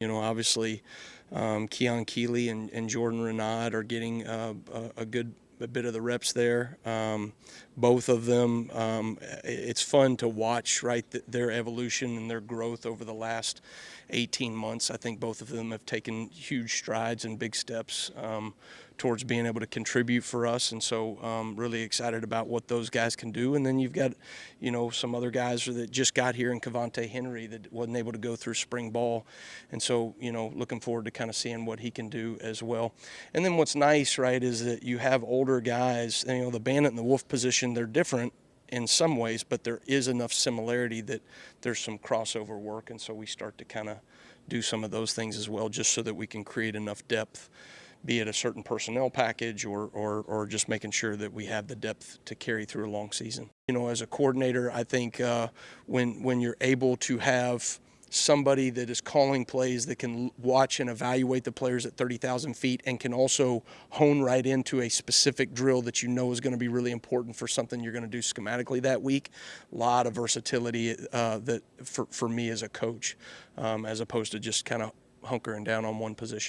Obviously, Keon Keeley and Jordan Renaud are getting a bit of the reps there. Both of them, it's fun to watch, right, their evolution and their growth over the last 18 months. I think both of them have taken huge strides and big steps towards being able to contribute for us, and so really excited about what those guys can do. And then you've got, some other guys that just got here in Cavante Henry that wasn't able to go through spring ball, and so looking forward to kind of seeing what he can do as well. And then what's nice, right, is that you have older guys. The Bandit and the Wolf position, they're different in some ways, but there is enough similarity that there's some crossover work, and so we start to kind of do some of those things as well, just so that we can create enough depth, be it a certain personnel package or just making sure that we have the depth to carry through a long season. As a coordinator, I think when you're able to have somebody that is calling plays that can watch and evaluate the players at 30,000 feet and can also hone right into a specific drill that is going to be really important for something you're going to do schematically that week. A lot of versatility that for me as a coach, as opposed to just kind of hunkering down on one position.